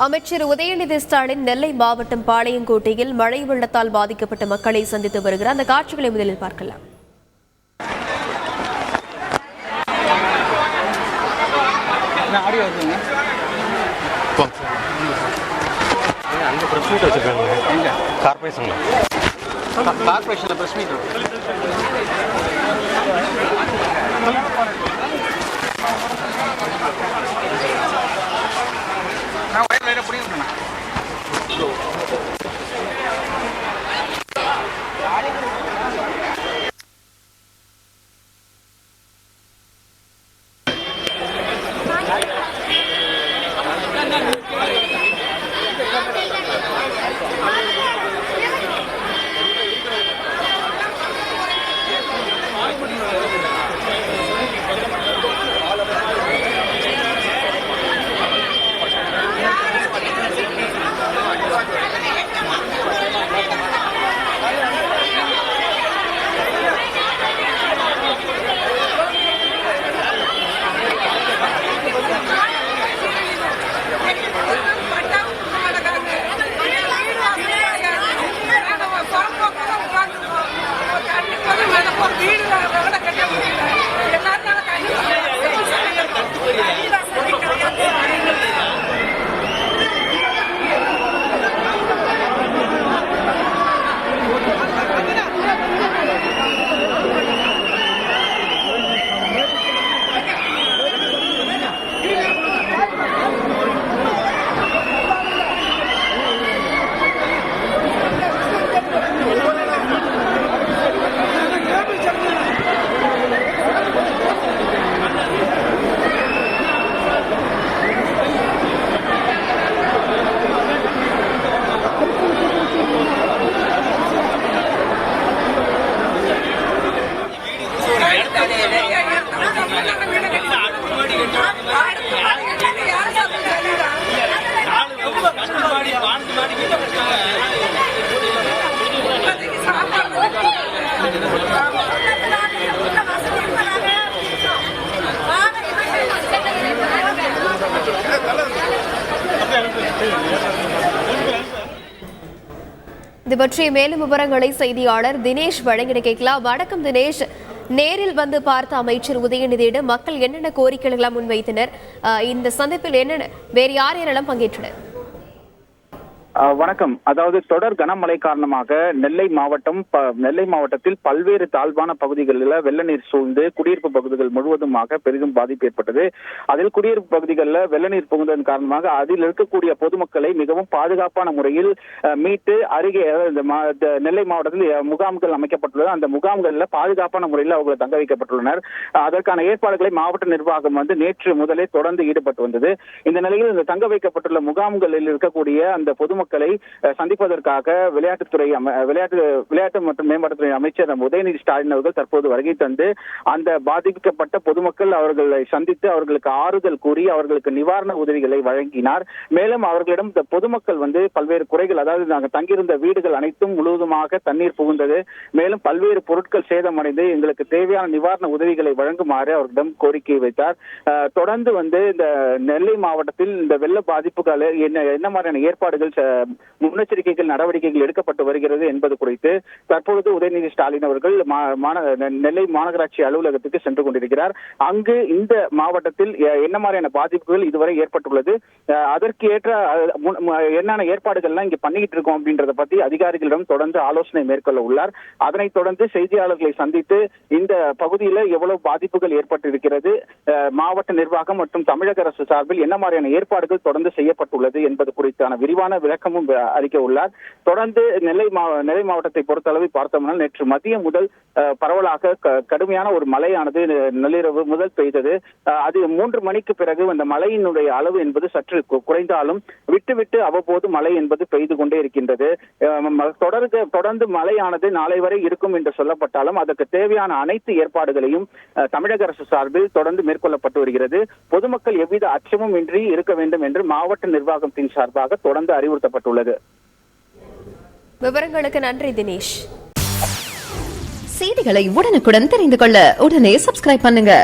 அமைச்சர் உதயநிதி ஸ்டாலின் நெல்லை மாவட்டம் பாளையங்கோட்டையில் மழை வெள்ளத்தால் பாதிக்கப்பட்ட மக்களை சந்தித்து வருகிறார். அந்த காட்சிகளை முதலில் பார்க்கலாம். இது பற்றிய மேலும் விவரங்களை செய்தியாளர் தினேஷ் வழங்கிட கேட்கலாம். வணக்கம் தினேஷ். நேரில் வந்து பார்த்த அமைச்சர் உதயநிதியிடம் மக்கள் என்னென்ன கோரிக்கைகளை முன்வைத்தனர்? இந்த சந்திப்பில் என்னென்ன வேறு யார் யாரெல்லாம் பங்கேற்றனர்? வணக்கம். அதாவது தொடர் கனமழை காரணமாக நெல்லை மாவட்டத்தில் பல்வேறு தாழ்வான பகுதிகளில் வெள்ள நீர் சூழ்ந்து குடியிருப்பு பகுதிகள் முழுவதுமாக பெரிதும் பாதிப்பு ஏற்பட்டது. அதில் குடியிருப்பு பகுதிகளில் வெள்ள நீர் புகுந்ததன் காரணமாக அதில் இருக்கக்கூடிய பொதுமக்களை மிகவும் பாதுகாப்பான முறையில் மீட்டு அருகே நெல்லை மாவட்டத்தில் முகாம்கள் அமைக்கப்பட்டுள்ளது. அந்த முகாம்களில் பாதுகாப்பான முறையில் அவர்கள் தங்க வைக்கப்பட்டுள்ளனர். அதற்கான ஏற்பாடுகளை மாவட்ட நிர்வாகம் நேற்று முதலே தொடர்ந்து ஈடுபட்டு வந்தது. இந்த நிலையில் இந்த தங்க வைக்கப்பட்டுள்ள முகாம்களில் இருக்கக்கூடிய அந்த பொதுமக்களை சந்திப்பதற்காக விளையாட்டு மற்றும் மேம்பாட்டுத்துறை அமைச்சர் உதயநிதி ஸ்டாலின் அவர்கள் தற்போது வருகை தந்து அந்த பாதிக்கப்பட்ட பொதுமக்கள் அவர்களை சந்தித்து அவர்களுக்கு ஆறுதல் கூறி அவர்களுக்கு நிவாரண உதவிகளை வழங்கினார். மேலும் அவர்களிடம் இந்த பொதுமக்கள் பல்வேறு குறைகள், அதாவது நாங்கள் தங்கியிருந்த வீடுகள் அனைத்தும் முழுவதுமாக தண்ணீர் புகுந்தது, மேலும் பல்வேறு பொருட்கள் சேதமடைந்து எங்களுக்கு தேவையான நிவாரண உதவிகளை வழங்குமாறு அவர்களிடம் கோரிக்கை வைத்தார். தொடர்ந்து இந்த நெல்லை மாவட்டத்தில் இந்த வெள்ள பாதிப்புகள் என்ன மாதிரியான ஏற்பாடுகள் முன்னெச்சரிக்கைகள் நடவடிக்கைகள் எடுக்கப்பட்டு வருகிறது என்பது குறித்து தற்பொழுது உதயநிதி ஸ்டாலின் அவர்கள் நெல்லை மாநகராட்சி அலுவலகத்துக்கு சென்று கொண்டிருக்கிறார். அங்கு இந்த மாவட்டத்தில் என்ன மாதிரியான பாதிப்புகள் இதுவரை ஏற்பட்டுள்ளது, அதற்கு ஏற்ற என்னென்ன ஏற்பாடுகள்லாம் இங்க பண்ணிக்கிட்டு இருக்கோம் அப்படின்றத பத்தி அதிகாரிகளிடம் தொடர்ந்து ஆலோசனை மேற்கொள்ள உள்ளார். அதனைத் தொடர்ந்து செய்தியாளர்களை சந்தித்து இந்த பகுதியில் எவ்வளவு பாதிப்புகள் ஏற்பட்டிருக்கிறது, மாவட்ட நிர்வாகம் மற்றும் தமிழக அரசு சார்பில் என்ன மாதிரியான ஏற்பாடுகள் தொடர்ந்து செய்யப்பட்டுள்ளது என்பது குறித்தான விரிவான விளக்கமும் அளிக்க உள்ளார். தொடர்ந்து நெல்லை மாவட்டத்தை பொறுத்தளவு பார்த்தோம்னா நேற்று மதியம் முதல் பரவலாக கடுமையான ஒரு மழையானது நள்ளிரவு முதல் பெய்தது. அது 3 மணிக்கு பிறகு அந்த மழையினுடைய அளவு என்பது சற்று குறைந்தாலும் விட்டு அவ்வப்போது மழை என்பது பெய்து கொண்டே இருக்கின்றது. தொடர்ந்து மழையானது நாளை வரை இருக்கும் என்று சொல்லப்பட்டாலும் அதற்கு தேவையான அனைத்து ஏற்பாடுகளையும் தமிழக அரசு சார்பில் தொடர்ந்து மேற்கொள்ளப்பட்டு வருகிறது. பொதுமக்கள் எவ்வித அச்சமும் இன்றி இருக்க வேண்டும் என்று மாவட்ட நிர்வாகத்தின் சார்பாக தொடர்ந்து அறிவுறுத்தப்பட்டுள்ளது. விவரங்களுக்கு நன்றி தினேஷ். செய்திகளை உடனுக்குடன் தெரிந்து கொள்ள உடனே சப்ஸ்கிரைப் பண்ணுங்க.